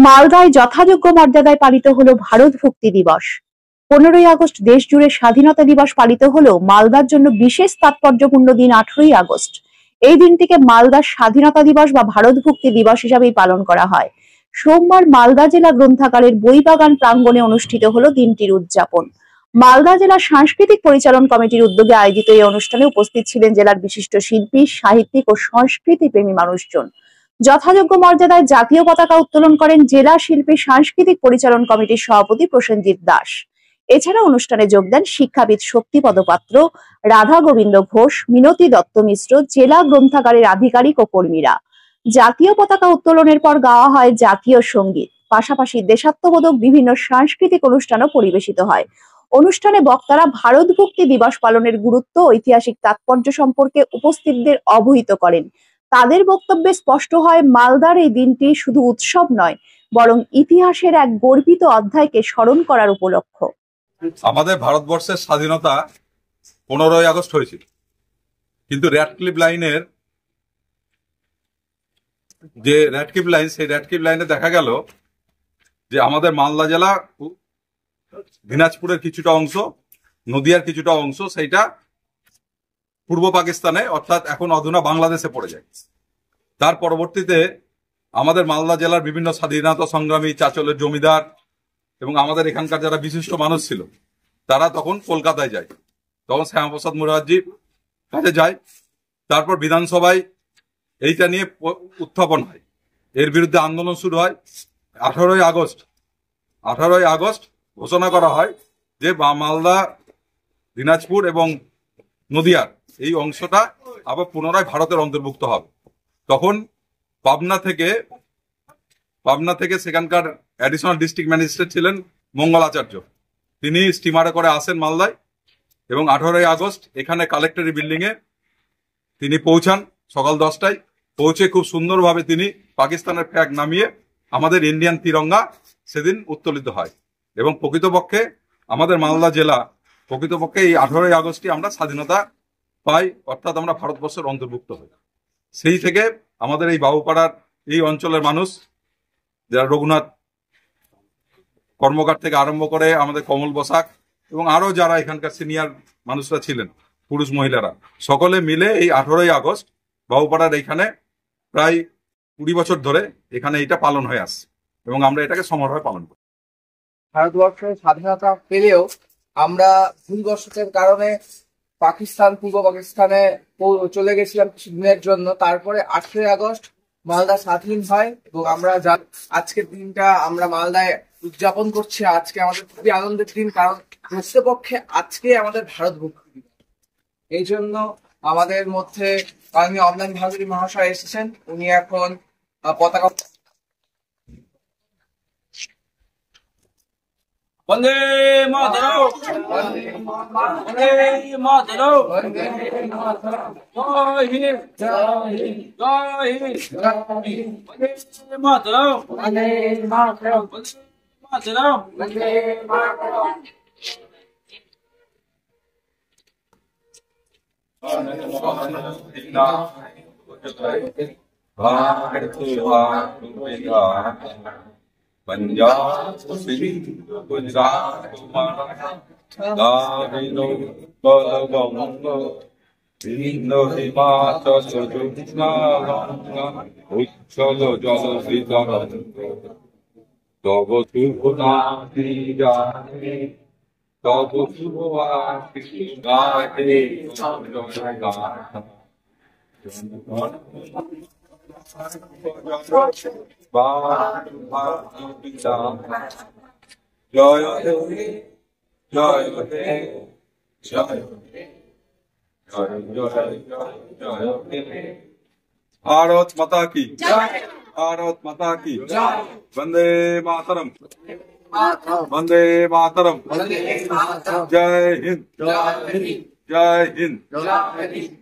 মালদায় যথাযোগ্য মর্যাদায় পালিত হলো ভারত ভক্তি দিবস। 15ই আগস্ট দেশ জুড়ে স্বাধীনতা দিবস পালিত হলেও মালদার জন্য বিশেষ তাৎপর্যপূর্ণ দিন 18ই আগস্ট। এই দিনটিকে মালদার স্বাধীনতা দিবস বা ভারত ভক্তি দিবস হিসাবেই পালন করা হয়। সোমবার মালদা জেলা গ্রন্থাগারের বইবাগান প্রাঙ্গণে অনুষ্ঠিত হলো দিনটির উদযাপন। মালদা জেলা সাংস্কৃতিক পরিচালন কমিটির উদ্যোগে আয়োজিত এই অনুষ্ঠানে উপস্থিত ছিলেন জেলার বিশিষ্ট শিল্পী, সাহিত্যিক ও সংস্কৃতি প্রেমী মানুষজন। যথাযোগ্য মর্যাদায় জাতীয় পতাকা উত্তোলন করেন জেলা শিল্পী সাংস্কৃতিক পরিচালন কমিটির সভাপতি প্রসেনজিৎ দাস। এছাড়া অনুষ্ঠানে যোগ দেন শিক্ষাবিদ শক্তিপদ পাত্র, রাধা গোবিন্দ ঘোষ, মিনতি দত্ত মিশ্র, জেলা গ্রন্থাগারের আধিকারিক ও কর্মীরা। জাতীয় পতাকা উত্তোলনের পর গাওয়া হয় জাতীয় সঙ্গীত, পাশাপাশি দেশাত্মবোধক বিভিন্ন সাংস্কৃতিক অনুষ্ঠানও পরিবেশিত হয়। অনুষ্ঠানে বক্তারা ভারত ভক্তি দিবস পালনের গুরুত্ব, ঐতিহাসিক তাৎপর্য সম্পর্কে উপস্থিতদের অবহিত করেন। তাদের বক্তব্যে স্পষ্ট হয়, মালদার এই দিনটি শুধু উৎসব নয়, বরং ইতিহাসের এক গর্বিত অধ্যায়কে স্মরণ করার উপলক্ষ। আমাদের ভারতবর্ষের স্বাধীনতা 15ই আগস্ট হয়েছিল, কিন্তু র্যাডক্লিফ লাইনের যে র্যাডক্লিফ লাইন, সেই র্যাডক্লিফ লাইনে দেখা গেল যে আমাদের মালদা জেলা, দিনাজপুরের কিছুটা অংশ, নদিয়ার কিছুটা অংশ, সেইটা পূর্ব পাকিস্তানে অর্থাৎ এখন অধুনা বাংলাদেশে পড়ে যায়। তার পরবর্তীতে আমাদের মালদা জেলার বিভিন্ন স্বাধীনতা সংগ্রামী, চাচলের জমিদার এবং আমাদের এখানকার যারা বিশিষ্ট মানুষ ছিল, তারা তখন কলকাতায় যায়। তখন শ্যামাপ্রসাদ মুখার্জির কাছে যায়। তারপর বিধানসভায় এইটা নিয়ে উত্থাপন হয়, এর বিরুদ্ধে আন্দোলন শুরু হয়। 18ই আগস্ট ঘোষণা করা হয় যে মালদা, দিনাজপুর এবং নদিয়ার এই অংশটা আবার পুনরায় ভারতের অন্তর্ভুক্ত হবে। তখন পাবনা থেকে সেখানকার অ্যাডিশনাল ডিস্ট্রিক্ট ম্যাজিস্ট্রেট ছিলেন মঙ্গলাচার্য। তিনি স্টিমারে করে আসেন মালদায় এবং 18ই আগস্ট এখানে কালেক্টরি বিল্ডিং এ তিনি পৌঁছান সকাল 10টায়। পৌঁছে খুব সুন্দরভাবে তিনি পাকিস্তানের ফ্ল্যাগ নামিয়ে আমাদের ইন্ডিয়ান তিরঙ্গা সেদিন উত্তোলিত হয়। এবং প্রকৃতপক্ষে আমাদের মালদা জেলা প্রকৃতপক্ষে এই 18ই আগস্টই আমরা স্বাধীনতা পাই, অর্থাৎ আমরা ভারতবর্ষের অন্তর্ভুক্ত হই। সেই থেকে আমাদের এই বাবুপাড়ার এই অঞ্চলের মানুষ, যারা রঘুনাথ কর্মকার থেকে আরম্ভ করে আমাদের কমল বসাক এবং আরো যারা এখানকার সিনিয়র মানুষরা ছিলেন, পুরুষ মহিলারা, সকলে মিলে এই 18ই আগস্ট বাবুপাড়ার এইখানে প্রায় 20 বছর ধরে এখানে এটা পালন হয়ে আসছে এবং আমরা এটাকে সমারোহে পালন করি। ভারতবর্ষের স্বাধীনতা পেলেও আমরা ভুলবশতের কারণে পূর্ব পাকিস্তানে চলে গেছিলাম কিছুদিনের জন্য। তারপরে 18ই আগস্ট মালদা স্বাধীন হয় এবং আমরা আজকের দিনটা আমরা মালদায় উদযাপন করছি। আজকে আমাদের খুবই আনন্দের দিন, কারণ প্রকৃতপক্ষে আজকে আমাদের ভারত ভক্তি দিবস। এই জন্য আমাদের মধ্যে মাননীয় অমলান ভাদুরী মহাশয় এসেছেন। উনি এখন পতাকা বন্দে মাতরম, বন্দে মাতরম, জয় হিন্দ, জয় হিন্দ, জয় হিন্দ, বন্দে মাতরম, বন্দে মাতরম, বন্দে মাতরম, বন্দে মাতরম। पंजाब सिंध गुजरात दारिनो बलबंग हिंदो हिमाचल जुगनालंगा उच्चल जल वितरंग तब शुभ नाति जाने तब शुभ आशीष गाहे जय हे जय हे जय हे। भारत माता की जय, भारत माता की जय। वंदे मातरम, वंदे मातरम, जय हिंद, जय हिंद, जय हिंद।